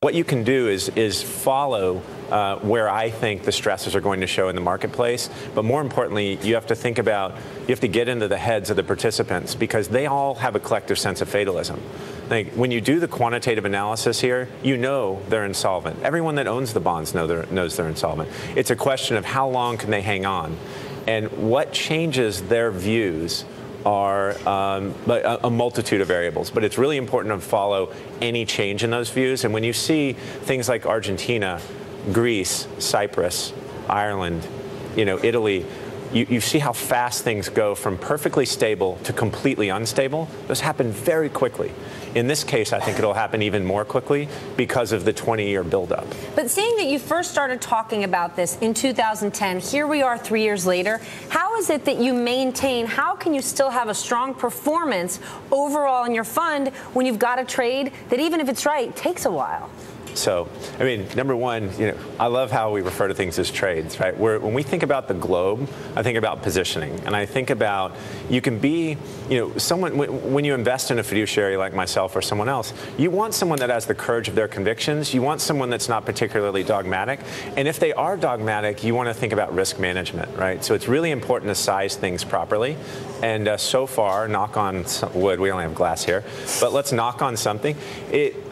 What you can do is follow where I think the stresses are going to show in the marketplace. But more importantly, you have to think about, you have to get into the heads of the participants, because they all have a collective sense of fatalism. Like, when you do the quantitative analysis here, you know they're insolvent. Everyone that owns the bonds knows they're insolvent. It's a question of how long can they hang on, and what changes their views are a multitude of variables. But it's really important to follow any change in those views. And when you see things like Argentina, Greece, Cyprus, Ireland, Italy, you see how fast things go from perfectly stable to completely unstable. Those happen very quickly. In this case, I think it'll happen even more quickly because of the 20-year buildup. But seeing that you first started talking about this in 2010, here we are 3 years later, how is it that you maintain, how can you still have a strong performance overall in your fund when you've got a trade that, even if it's right, takes a while? So, I mean, number one, I love how we refer to things as trades, right? When we think about the globe, I think about positioning. And I think about, you can be, someone, when you invest in a fiduciary like myself or someone else, you want someone that has the courage of their convictions. You want someone that's not particularly dogmatic. And if they are dogmatic, you want to think about risk management, right? So it's really important to size things properly. And so far, knock on wood, we only have glass here, but let's knock on something.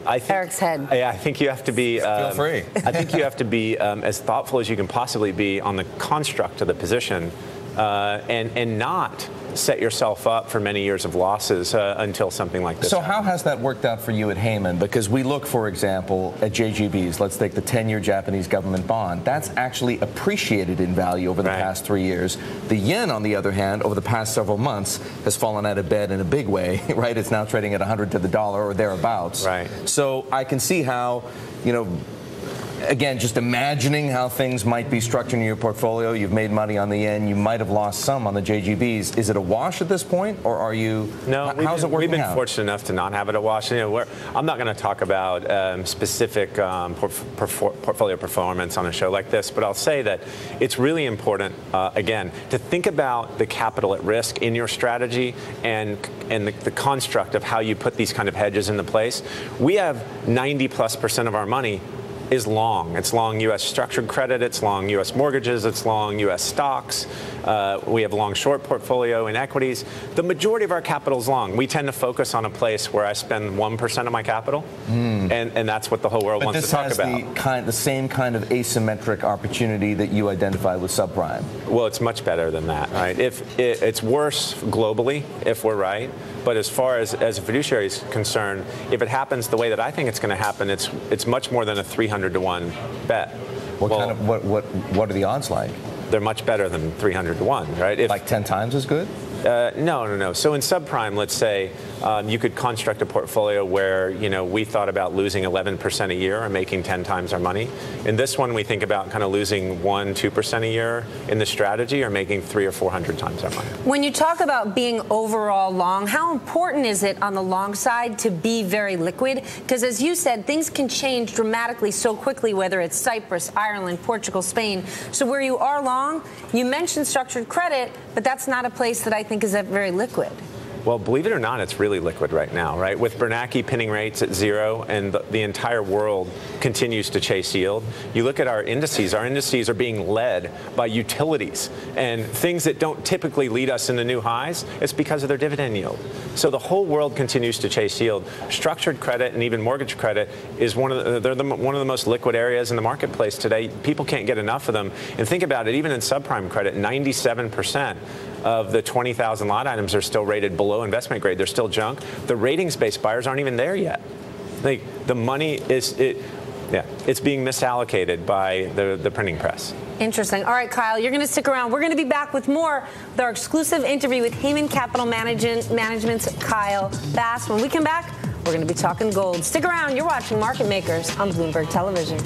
I think, Erik's head. Yeah, I think you have to be. Feel free. I think you have to be as thoughtful as you can possibly be on the construct of the position, and not set yourself up for many years of losses until something like this. So how has that worked out for you at Hayman? Because we look, for example, at JGBs. Let's take the 10-year Japanese government bond. That's actually appreciated in value over the past 3 years. The yen, on the other hand, over the past several months, has fallen out of bed in a big way, right? It's now trading at 100 to the dollar or thereabouts. Right. So I can see how, again, just imagining how things might be structured in your portfolio. You've made money on the yen. You might have lost some on the JGBs. Is it a wash at this point, or are you? No, how's it working We've been out? fortunate enough to not have it a wash. I'm not going to talk about specific portfolio performance on a show like this, but I'll say that it's really important, again, to think about the capital at risk in your strategy and the construct of how you put these kind of hedges into place. We have 90+% of our money is long. It's long U.S. structured credit, it's long U.S. mortgages, it's long U.S. stocks. We have a long short portfolio in equities. The majority of our capital is long. We tend to focus on a place where I spend 1% of my capital, and that's what the whole world wants to talk about. But this has the same kind of asymmetric opportunity that you identified with subprime. Well, it's much better than that, right? It's worse globally, if we're right. But as far as a fiduciary is concerned, if it happens the way that I think it's going to happen, it's much more than a 300 to 1 bet. What are the odds like? They're much better than 300 to 1, right? Like 10 times as good? No. So in subprime, let's say you could construct a portfolio where we thought about losing 11% a year or making 10 times our money. In this one, we think about kind of losing 1-2% a year in the strategy, or making 300 or 400 times our money. When you talk about being overall long, how important is it on the long side to be very liquid? Because as you said, things can change dramatically so quickly, whether it's Cyprus, Ireland, Portugal, Spain. So where you are long, you mentioned structured credit, but that's not a place that I think is very liquid. Well, believe it or not, it's really liquid right now, right? With Bernanke pinning rates at 0 and the entire world continues to chase yield. You look at our indices are being led by utilities and things that don't typically lead us into new highs. It's because of their dividend yield. So the whole world continues to chase yield. Structured credit and even mortgage credit is one of the most liquid areas in the marketplace today. People can't get enough of them. And think about it, even in subprime credit, 97% of the 20,000 lot items are still rated below investment grade. They're still junk. The ratings-based buyers aren't even there yet. The money it's being misallocated by the printing press. Interesting. All right, Kyle, you're going to stick around. We're going to be back with more with our exclusive interview with Hayman Capital Management's Kyle Bass. When we come back, we're going to be talking gold. Stick around. You're watching Market Makers on Bloomberg Television.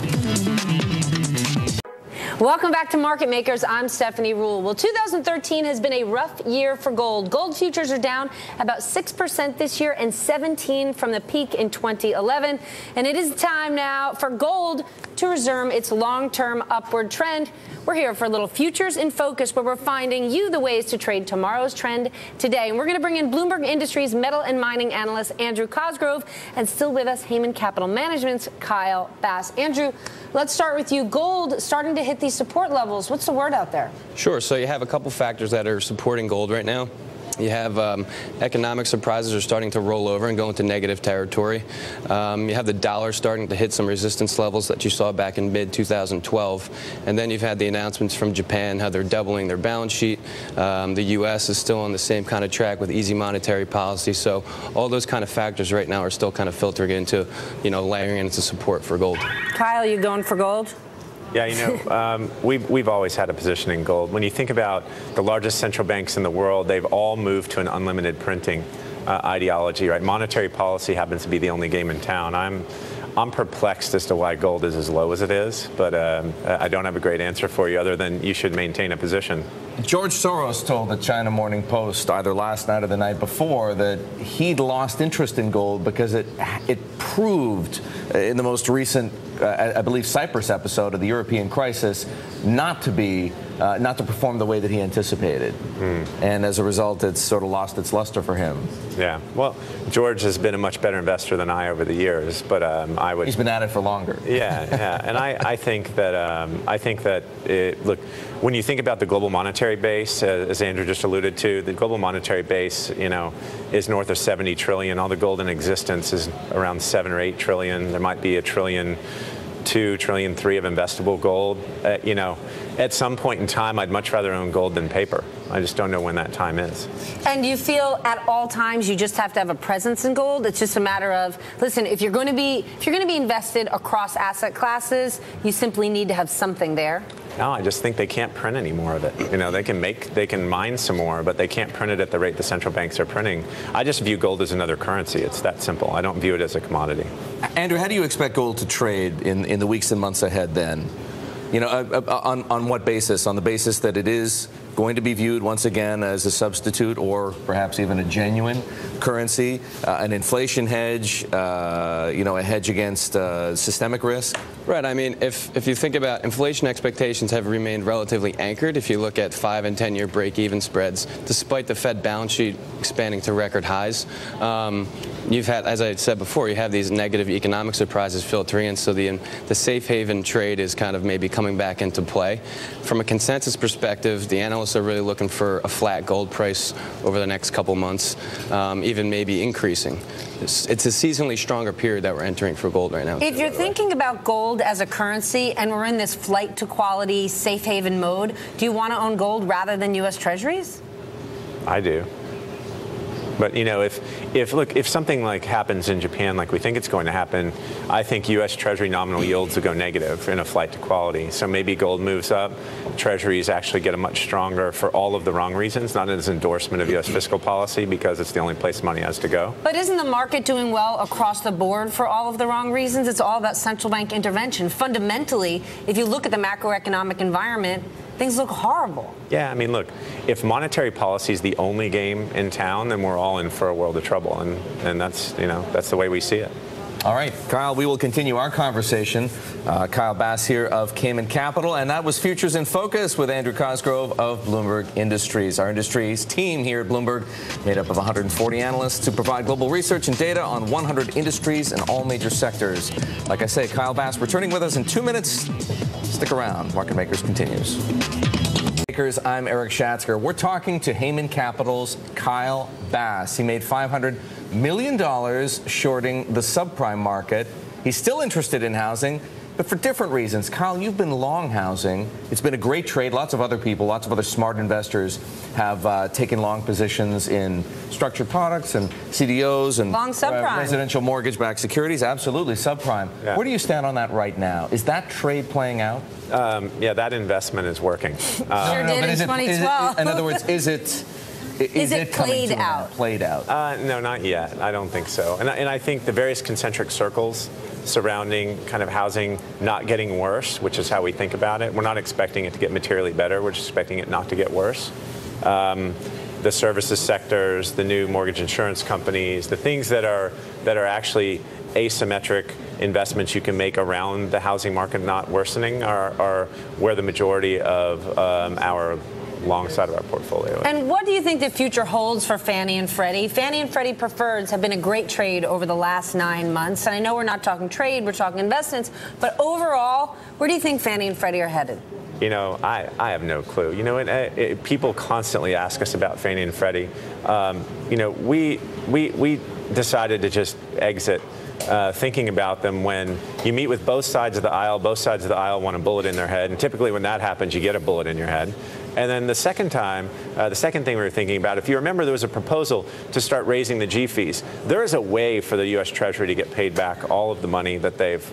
Welcome back to Market Makers. I'm Stephanie Ruhle. Well, 2013 has been a rough year for gold. Gold futures are down about 6% this year and 17% from the peak in 2011. And it is time now for gold to resume its long-term upward trend. We're here for a little Futures in Focus, where we're finding you the ways to trade tomorrow's trend today. And we're going to bring in Bloomberg Industries metal and mining analyst Andrew Cosgrove, and still with us, Hayman Capital Management's Kyle Bass. Andrew, let's start with you. Gold starting to hit these support levels. What's the word out there? Sure. So you have a couple factors that are supporting gold right now. You have economic surprises are starting to roll over and go into negative territory. You have the dollar starting to hit some resistance levels that you saw back in mid-2012. And then you've had the announcements from Japan, how they're doubling their balance sheet. The U.S. is still on the same kind of track with easy monetary policy. So all those kind of factors right now are still kind of filtering into, layering into support for gold. Kyle, you going for gold? Yeah, we've always had a position in gold. When you think about the largest central banks in the world, they've all moved to an unlimited printing ideology, right? Monetary policy happens to be the only game in town. I'm perplexed as to why gold is as low as it is, but I don't have a great answer for you other than you should maintain a position. George Soros told the China Morning Post either last night or the night before that he'd lost interest in gold because it proved in the most recent, I believe, Cyprus episode of the European crisis not to perform the way that he anticipated. And as a result, it's sort of lost its luster for him. Yeah. Well, George has been a much better investor than I over the years, but He's been at it for longer. Yeah. And I think that look, when you think about the global monetary base, as Andrew just alluded to, the global monetary base, is north of 70 trillion. All the gold in existence is around 7 or 8 trillion. There might be $1.2 trillion, $1.3 trillion of investable gold. At some point in time, I'd much rather own gold than paper. I just don't know when that time is. And you feel at all times you just have to have a presence in gold? It's just a matter of, listen, if you're going to be invested across asset classes, you simply need to have something there. No, I just think they can't print any more of it. They can mine some more, but they can't print it at the rate the central banks are printing. I just view gold as another currency. It's that simple. I don't view it as a commodity. Andrew, how do you expect gold to trade in the weeks and months ahead then? On what basis? On the basis that it is going to be viewed once again as a substitute or perhaps even a genuine currency, an inflation hedge, a hedge against systemic risk? Right. I mean, if you think about inflation expectations have remained relatively anchored, if you look at 5- and 10-year break-even spreads, despite the Fed balance sheet expanding to record highs, you've had, as I said before, you have these negative economic surprises filtering in, so the safe haven trade is kind of maybe coming back into play. From a consensus perspective, the analysts are really looking for a flat gold price over the next couple months, even maybe increasing. It's a seasonally stronger period that we're entering for gold right now. If you're thinking about gold as a currency and we're in this flight to quality, safe haven mode, do you want to own gold rather than U.S. Treasuries? I do. But if something like happens in Japan, like we think it's going to happen, I think U.S. Treasury nominal yields will go negative in a flight to quality. So maybe gold moves up, Treasuries actually get a much stronger for all of the wrong reasons, not as endorsement of U.S. fiscal policy because it's the only place money has to go. But isn't the market doing well across the board for all of the wrong reasons? It's all about central bank intervention. Fundamentally, if you look at the macroeconomic environment, things look horrible. Yeah, I mean, look, if monetary policy is the only game in town, then we're all in for a world of trouble, and that's the way we see it. All right, Kyle, we will continue our conversation. Kyle Bass here of Hayman Capital, and that was Futures in Focus with Andrew Cosgrove of Bloomberg Industries. Our industries team here at Bloomberg, made up of 140 analysts to provide global research and data on 100 industries in all major sectors. Like I say, Kyle Bass returning with us in 2 minutes. Stick around. Market Makers continues. I'm Erik Schatzker. We're talking to Hayman Capital's Kyle Bass. He made $500 million shorting the subprime market. He's still interested in housing, but for different reasons. Kyle, you've been long housing. It's been a great trade. Lots of other people, lots of other smart investors have taken long positions in structured products and CDOs and long subprime. Residential mortgage-backed securities. Absolutely, subprime. Yeah. Where do you stand on that right now? Is that trade playing out? Yeah, that investment is working. Sure did in 2012. In other words, is it played out? Played out? No, not yet. I don't think so. And I think the various concentric circles surrounding kind of housing not getting worse, which is how we think about it. We're not expecting it to get materially better. We're just expecting it not to get worse. The services sectors, the new mortgage insurance companies, the things that are actually asymmetric investments you can make around the housing market not worsening are where the majority of our long side of our portfolio. And what do you think the future holds for Fannie and Freddie? Fannie and Freddie preferreds have been a great trade over the last 9 months. And I know we're not talking trade, we're talking investments. But overall, where do you think Fannie and Freddie are headed? You know, I have no clue. You know, people constantly ask us about Fannie and Freddie. You know, we decided to just exit thinking about them when you meet with both sides of the aisle. Both sides of the aisle want a bullet in their head, and typically when that happens, you get a bullet in your head. And then the second time, the second thing we were thinking about, if you remember, there was a proposal to start raising the G fees. There is a way for the U.S. Treasury to get paid back all of the money that they've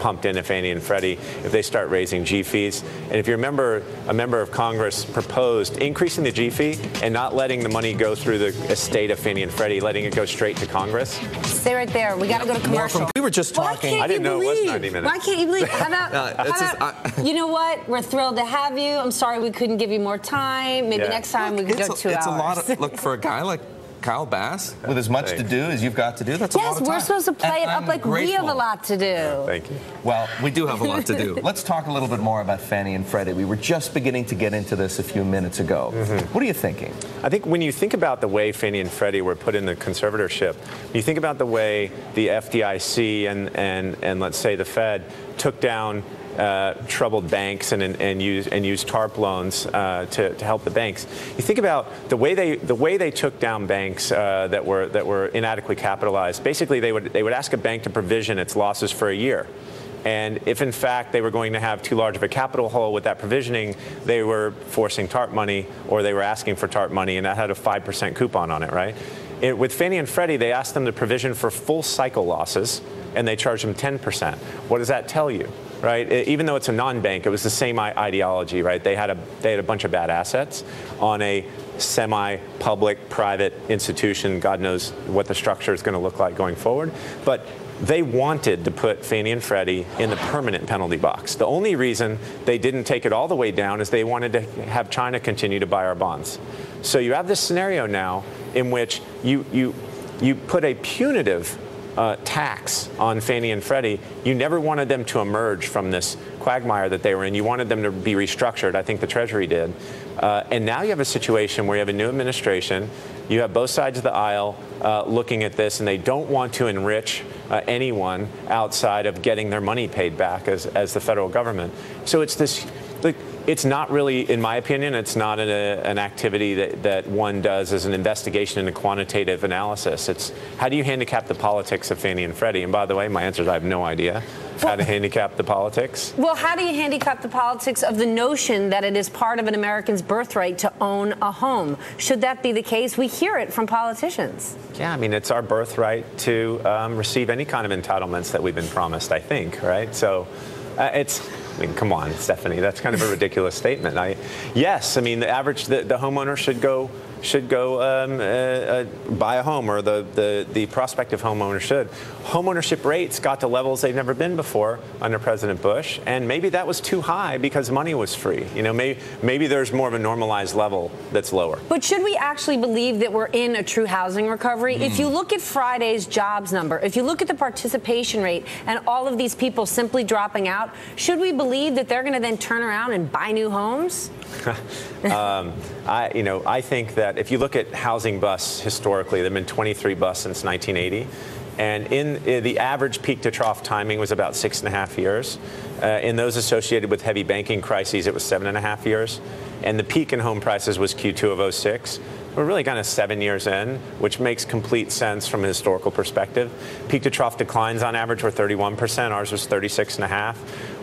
pumped into Fannie and Freddie if they start raising G fees. And if you remember, a member of Congress proposed increasing the G fee and not letting the money go through the estate of Fannie and Freddie, letting it go straight to Congress. Stay right there. We got to go to commercial. We were just talking. I didn't know it was 90 minutes. Why can't you believe? How about, you know what? We're thrilled to have you. I'm sorry we couldn't give you more time. Maybe next time we could go 2 hours. It's a lot of, look, for a guy like Kyle Bass, with as much to do as you've got to do, that's a lot of time. Yes, we're supposed to play it up like we have a lot to do. Yeah, thank you. Well, we do have a lot to do. Let's talk a little bit more about Fannie and Freddie. We were just beginning to get into this a few minutes ago. What are you thinking? I think when you think about the way Fannie and Freddie were put in the conservatorship, when you think about the way the FDIC and let's say the Fed took down troubled banks and used TARP loans to help the banks. You think about the way they took down banks that were inadequately capitalized. Basically, they would ask a bank to provision its losses for a year. And if, in fact, they were going to have too large of a capital hole with that provisioning, they were forcing TARP money or they were asking for TARP money, and that had a 5% coupon on it, right? With Fannie and Freddie, they asked them to provision for full cycle losses, and they charged them 10%. What does that tell you? Right? Even though it's a non-bank, it was the same ideology, right? They had a bunch of bad assets on a semi-public private institution. God knows what the structure is going to look like going forward. But they wanted to put Fannie and Freddie in the permanent penalty box. The only reason they didn't take it all the way down is they wanted to have China continue to buy our bonds. So you have this scenario now in which you put a punitive tax on Fannie and Freddie. You never wanted them to emerge from this quagmire that they were in. You wanted them to be restructured. I think the Treasury did. And now you have a situation where you have a new administration. You have both sides of the aisle looking at this, and they don't want to enrich anyone outside of getting their money paid back as the federal government. So it's this. It's not really, in my opinion, it's not an activity that one does as an investigation into quantitative analysis. It's how do you handicap the politics of Fannie and Freddie? And by the way, my answer is I have no idea how to handicap the politics. Well, how do you handicap the politics of the notion that it is part of an American's birthright to own a home? Should that be the case? We hear it from politicians. Yeah, I mean, it's our birthright to receive any kind of entitlements that we've been promised, I think, right? So I mean, come on, Stephanie, that's kind of a ridiculous statement. Yes, I mean, the homeowner should go buy a home, or the prospective homeowner should. Homeownership rates got to levels they've never been before under President Bush, and maybe that was too high because money was free. You know, maybe there's more of a normalized level that's lower. But should we actually believe that we're in a true housing recovery? If you look at Friday's jobs number, if you look at the participation rate and all of these people simply dropping out, should we believe that they're going to then turn around and buy new homes? I think that if you look at housing busts historically, there have been 23 busts since 1980. And in the average peak to trough timing was about 6.5 years. In those associated with heavy banking crises, it was 7.5 years. And the peak in home prices was Q2 of 2006. We're really kind of 7 years in, which makes complete sense from a historical perspective. Peak to trough declines on average were 31%. Ours was 36.5%.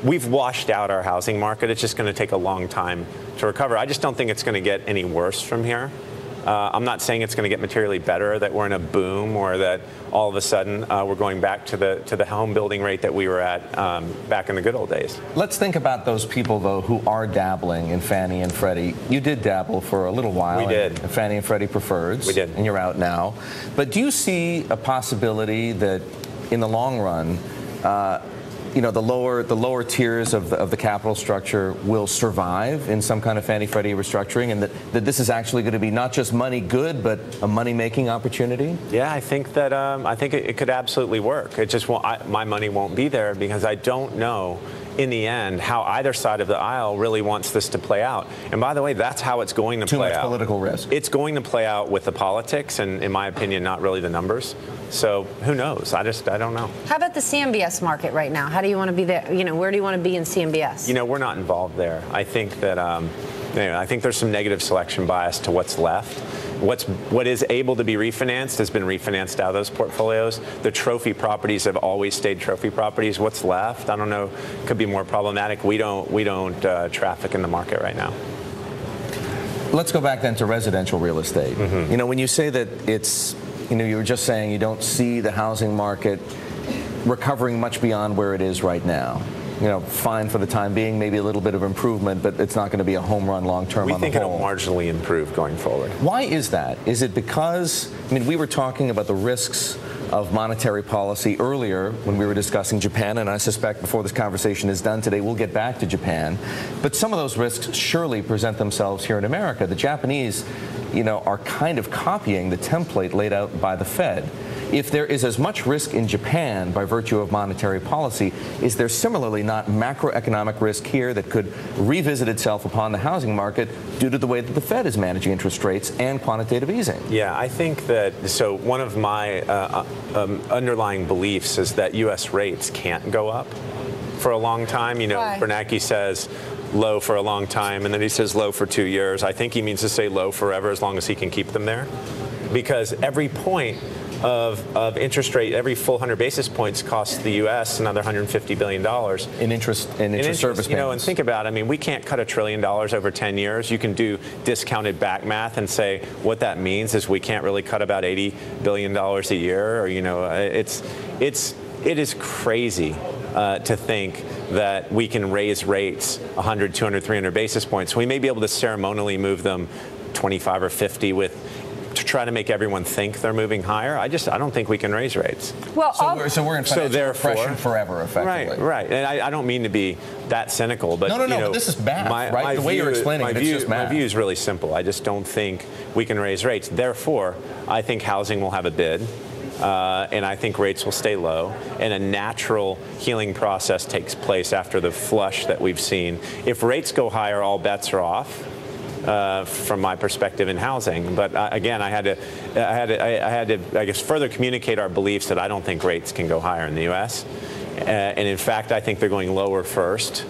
We've washed out our housing market. It's just going to take a long time to recover. I just don't think it's going to get any worse from here. I'm not saying it's going to get materially better, that we're in a boom, or that all of a sudden we're going back to the home building rate that we were at back in the good old days. Let's think about those people, though, who are dabbling in Fannie and Freddie. You did dabble for a little while. We did. In Fannie and Freddie preferreds. We did. And you're out now. But do you see a possibility that in the long run, you know, the lower tiers of the capital structure will survive in some kind of Fannie Freddie restructuring, and that this is actually going to be not just money good, but a money-making opportunity? Yeah, I think that it could absolutely work. It just won't, my money won't be there because I don't know in the end how either side of the aisle really wants this to play out. And by the way, that's how it's going to play out. Too much political risk. It's going to play out with the politics, and in my opinion, not really the numbers. So who knows? I don't know. How about the CMBS market right now? How do you want to be there? You know, where do you want to be in CMBS? You know, we're not involved there. I think that I think there's some negative selection bias to what's left. What is able to be refinanced has been refinanced out of those portfolios. The trophy properties have always stayed trophy properties. What's left, I don't know, could be more problematic. We don't traffic in the market right now. Let's go back then to residential real estate. Mm-hmm. You know, when you say that it's, you know, you were just saying you don't see the housing market recovering much beyond where it is right now. You know, fine for the time being, maybe a little bit of improvement, but it's not going to be a home run long term on the whole. We think it'll marginally improve going forward. Why is that? Is it because, I mean, we were talking about the risks of monetary policy earlier when we were discussing Japan, and I suspect before this conversation is done today, we'll get back to Japan. But some of those risks surely present themselves here in America. The Japanese, you know, are kind of copying the template laid out by the Fed. If there is as much risk in Japan by virtue of monetary policy, is there similarly not macroeconomic risk here that could revisit itself upon the housing market due to the way that the Fed is managing interest rates and quantitative easing? Yeah, I think that, so one of my underlying beliefs is that U.S. rates can't go up for a long time. You know, Why? Bernanke says low for a long time, and then he says low for 2 years. I think he means to say low forever as long as he can keep them there. Because every point of interest rate, every full 100 basis points costs the U.S. another $150 billion. In interest service payments. You know, and think about it. I mean, we can't cut $1 trillion over 10 years. You can do discounted back math and say what that means is we can't really cut about $80 billion a year. Or, you know, it is crazy to think that we can raise rates 100, 200, 300 basis points. We may be able to ceremonially move them 25 or 50 to try to make everyone think they're moving higher. I don't think we can raise rates. Well, so we're in financial repression forever, effectively. Right. And I don't mean to be that cynical, but no, you know, but this is math, right? The way you're explaining it, it's just math. My view is really simple. I just don't think we can raise rates. Therefore, I think housing will have a bid. And I think rates will stay low, and a natural healing process takes place after the flush that we've seen. If rates go higher, all bets are off. From my perspective in housing, but again, I had to, I guess, further communicate our beliefs that I don't think rates can go higher in the U.S. And in fact, I think they're going lower first,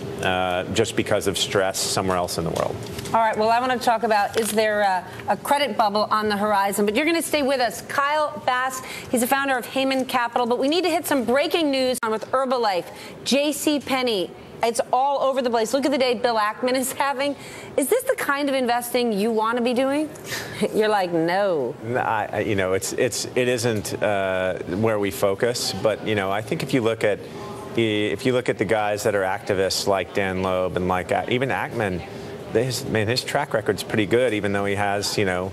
just because of stress somewhere else in the world. All right. Well, I want to talk about, is there a credit bubble on the horizon? But you're going to stay with us. Kyle Bass, he's the founder of Hayman Capital. But we need to hit some breaking news on with Herbalife, JCPenney. It's all over the place. Look at the day Bill Ackman is having. Is this the kind of investing you want to be doing? You're like, no. You know, it isn't where we focus. But you know, I think if you look at the guys that are activists like Dan Loeb and like even Ackman, his track record's pretty good, even though he has, you know,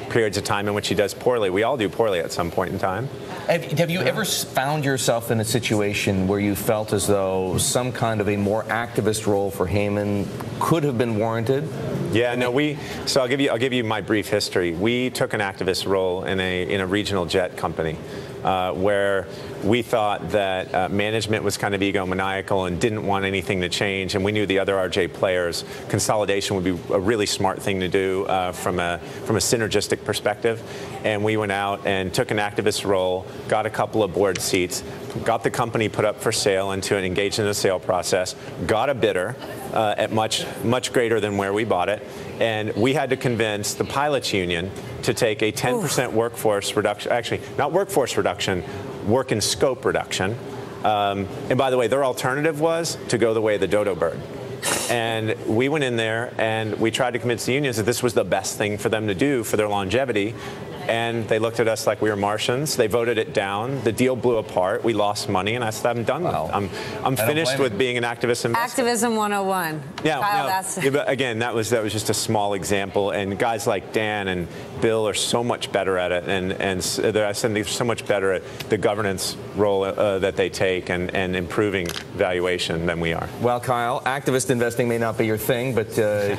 periods of time in which he does poorly. We all do poorly at some point in time. Have you ever found yourself in a situation where you felt as though some kind of a more activist role for Hayman could have been warranted? Yeah, no, so I'll give you my brief history. We took an activist role in a regional jet company where we thought that management was kind of egomaniacal and didn't want anything to change, and we knew the other RJ players, consolidation would be a really smart thing to do from a synergistic perspective. And we went out and took an activist role, got a couple of board seats, got the company put up for sale and engaged in a sale process, got a bidder at much greater than where we bought it, and we had to convince the pilots union to take a 10% workforce reduction, actually not workforce reduction, work and scope reduction. And by the way, their alternative was to go the way of the dodo bird. And we went in there and we tried to convince the unions that this was the best thing for them to do for their longevity. And they looked at us like we were Martians. They voted it down. The deal blew apart. We lost money, and I said, I'm done with it. I'm finished with being an activist investor. Activism 101. Yeah, but again, that was just a small example. And guys like Dan and Bill are so much better at it, and they're so much better at the governance role that they take and improving valuation than we are. Well, Kyle, activist investing may not be your thing, but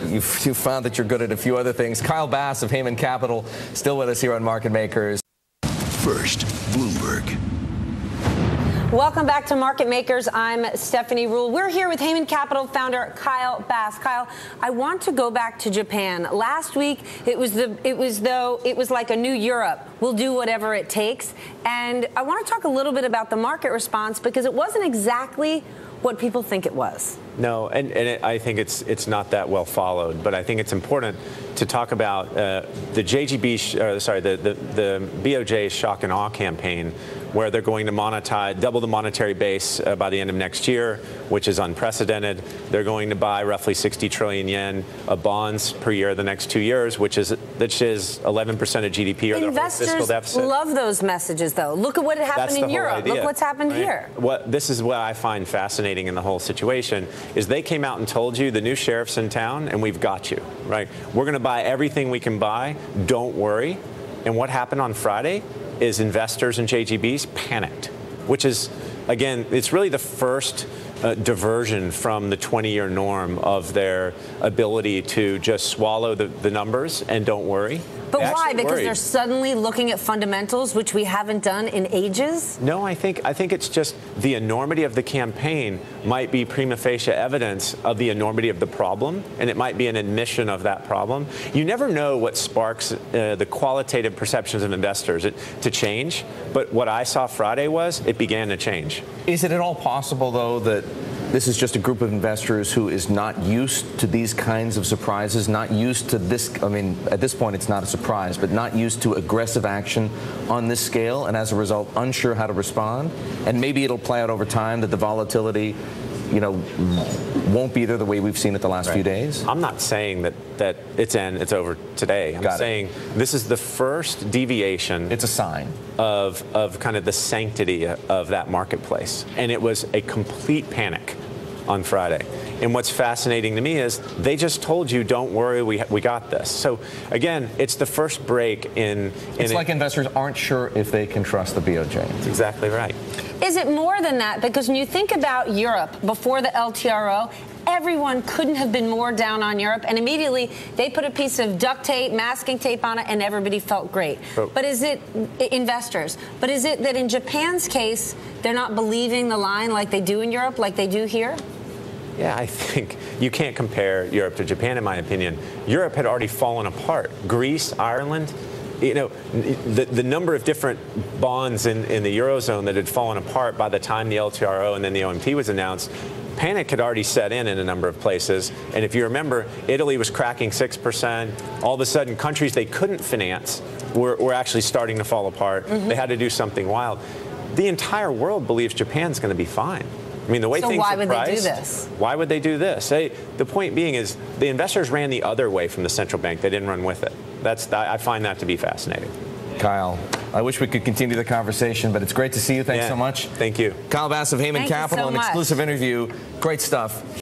you've found that you're good at a few other things. Kyle Bass of Hayman Capital, still with us here on Market Makers. First, Bloomberg. Welcome back to Market Makers. I'm Stephhanie Ruhle. We're here with Hayman Capital founder Kyle Bass. Kyle, I want to go back to Japan. Last week, it was like a new Europe. We'll do whatever it takes. And I want to talk a little bit about the market response because it wasn't exactly what people think it was. No, I think it's not that well followed, but I think it's important to talk about the BOJ's shock and awe campaign, where they're going to double the monetary base by the end of next year, which is unprecedented. They're going to buy roughly 60 trillion yen of bonds per year the next 2 years, which is 11% of GDP or their fiscal deficit. Investors love those messages, though. Look at what happened in Europe. Look what's happened here. This is what I find fascinating in the whole situation is they came out and told you the new sheriff's in town and we've got you, right? We're going to buy everything we can buy. Don't worry. And what happened on Friday is investors and JGBs panicked, which is, again, it's really the first diversion from the 20-year norm of their ability to just swallow the numbers and don't worry. But why? Because they're suddenly looking at fundamentals, which we haven't done in ages? No, I think it's just the enormity of the campaign might be prima facie evidence of the enormity of the problem, and it might be an admission of that problem. You never know what sparks the qualitative perceptions of investors to change, but what I saw Friday was it began to change. Is it at all possible, though, that this is just a group of investors who is not used to these kinds of surprises, not used to this? I mean, at this point, it's not a surprise, but not used to aggressive action on this scale, and as a result, unsure how to respond. And maybe it'll play out over time that the volatility, won't be there the way we've seen it the last few days. I'm not saying that it's over today. I'm saying this is the first deviation. It's a sign of kind of the sanctity of that marketplace, and it was a complete panic on Friday. And what's fascinating to me is they just told you, don't worry, we got this. So again, it's the first break in it's like investors aren't sure if they can trust the BOJ. That's exactly right. Is it more than that? Because when you think about Europe before the LTRO, everyone couldn't have been more down on Europe, and immediately they put a piece of duct tape, masking tape on it, and everybody felt great. But is it investors? But is it that in Japan's case, they're not believing the line like they do in Europe, like they do here? Yeah, I think you can't compare Europe to Japan, in my opinion. Europe had already fallen apart. Greece, Ireland, the number of different bonds in the Eurozone that had fallen apart by the time the LTRO and then the OMT was announced, panic had already set in a number of places. And if you remember, Italy was cracking 6%. All of a sudden, countries they couldn't finance were actually starting to fall apart. They had to do something wild. The entire world believes Japan's going to be fine. I mean, the way things are priced, why would they do this? Why would they do this? The point being is the investors ran the other way from the central bank. They didn't run with it. I find that to be fascinating. Kyle, I wish we could continue the conversation, but it's great to see you. Thanks so much. Thank you. Kyle Bass of Hayman Capital, an exclusive interview. Great stuff.